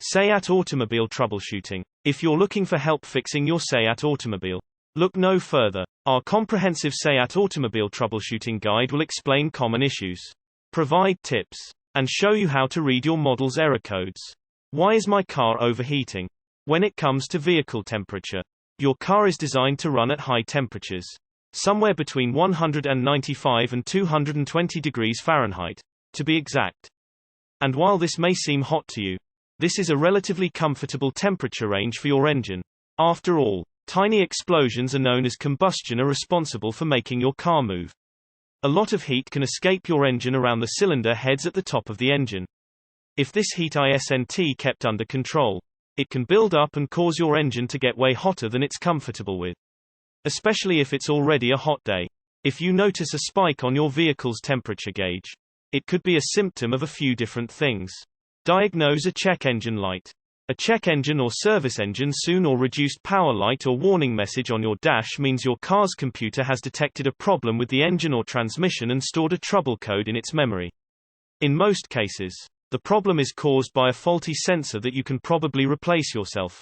SEAT Automobile Troubleshooting. If you're looking for help fixing your SEAT automobile, look no further. Our comprehensive SEAT Automobile Troubleshooting Guide will explain common issues, provide tips, and show you how to read your model's error codes. Why is my car overheating? When it comes to vehicle temperature, your car is designed to run at high temperatures, somewhere between 195 and 220 degrees Fahrenheit, to be exact. And while this may seem hot to you, this is a relatively comfortable temperature range for your engine. After all, tiny explosions known as combustion are responsible for making your car move. A lot of heat can escape your engine around the cylinder heads at the top of the engine. If this heat isn't kept under control, it can build up and cause your engine to get way hotter than it's comfortable with. Especially if it's already a hot day. If you notice a spike on your vehicle's temperature gauge, it could be a symptom of a few different things. Diagnose a check engine light. A check engine or service engine soon or reduced power light or warning message on your dash means your car's computer has detected a problem with the engine or transmission and stored a trouble code in its memory. In most cases, the problem is caused by a faulty sensor that you can probably replace yourself.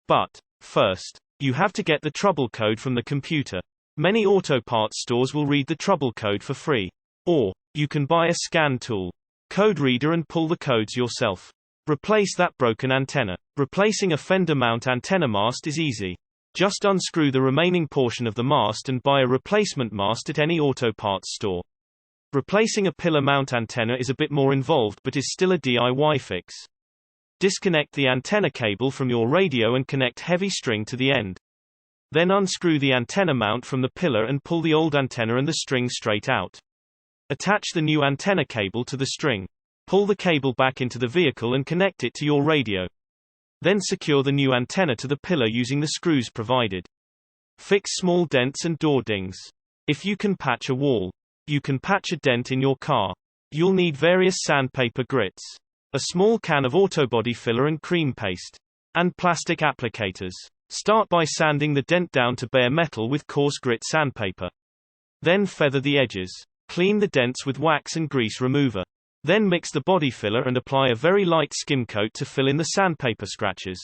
But, first, you have to get the trouble code from the computer. Many auto parts stores will read the trouble code for free. Or, you can buy a scan tool, code reader, and pull the codes yourself. Replace that broken antenna. Replacing a fender mount antenna mast is easy. Just unscrew the remaining portion of the mast and buy a replacement mast at any auto parts store. Replacing a pillar mount antenna is a bit more involved but is still a DIY fix. Disconnect the antenna cable from your radio and connect heavy string to the end. Then unscrew the antenna mount from the pillar and pull the old antenna and the string straight out. Attach the new antenna cable to the string. Pull the cable back into the vehicle and connect it to your radio. Then secure the new antenna to the pillar using the screws provided. Fix small dents and door dings. If you can patch a wall, you can patch a dent in your car. You'll need various sandpaper grits, a small can of autobody filler and cream paste, and plastic applicators. Start by sanding the dent down to bare metal with coarse grit sandpaper. Then feather the edges. Clean the dents with wax and grease remover. Then mix the body filler and apply a very light skim coat to fill in the sandpaper scratches.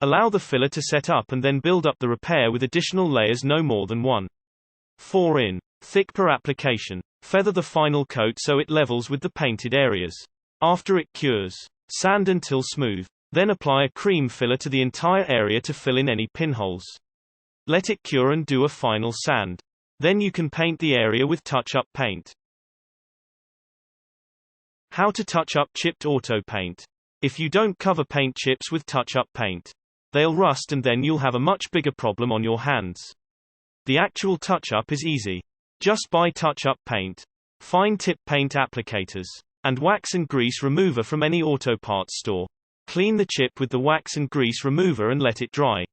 Allow the filler to set up and then build up the repair with additional layers no more than 1/4 in thick per application. Feather the final coat so it levels with the painted areas. After it cures, sand until smooth. Then apply a cream filler to the entire area to fill in any pinholes. Let it cure and do a final sand. Then you can paint the area with touch-up paint. How to touch up chipped auto paint. If you don't cover paint chips with touch-up paint, they'll rust and then you'll have a much bigger problem on your hands. The actual touch-up is easy. Just buy touch-up paint, fine-tip paint applicators, and wax and grease remover from any auto parts store. Clean the chip with the wax and grease remover and let it dry.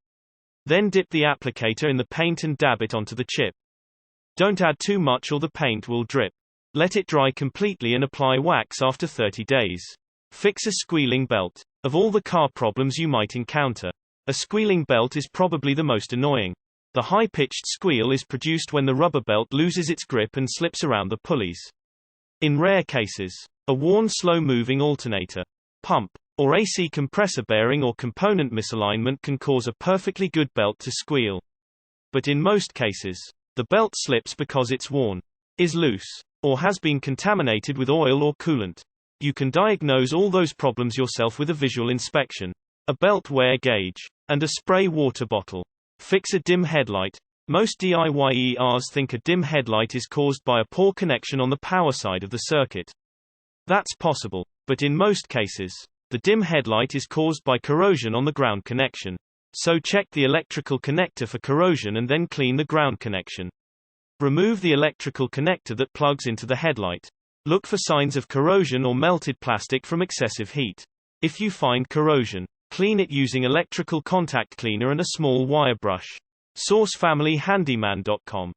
Then dip the applicator in the paint and dab it onto the chip. Don't add too much or the paint will drip. Let it dry completely and apply wax after 30 days. Fix a squealing belt. Of all the car problems you might encounter, a squealing belt is probably the most annoying. The high-pitched squeal is produced when the rubber belt loses its grip and slips around the pulleys. In rare cases, a worn slow-moving alternator, pump, or AC compressor bearing or component misalignment can cause a perfectly good belt to squeal. But in most cases, the belt slips because it's worn, is loose, or has been contaminated with oil or coolant. You can diagnose all those problems yourself with a visual inspection, a belt wear gauge, and a spray water bottle. Fix a dim headlight. Most DIYers think a dim headlight is caused by a poor connection on the power side of the circuit. That's possible, but in most cases, the dim headlight is caused by corrosion on the ground connection. So check the electrical connector for corrosion and then clean the ground connection. Remove the electrical connector that plugs into the headlight. Look for signs of corrosion or melted plastic from excessive heat. If you find corrosion, clean it using electrical contact cleaner and a small wire brush. SourceFamilyHandyman.com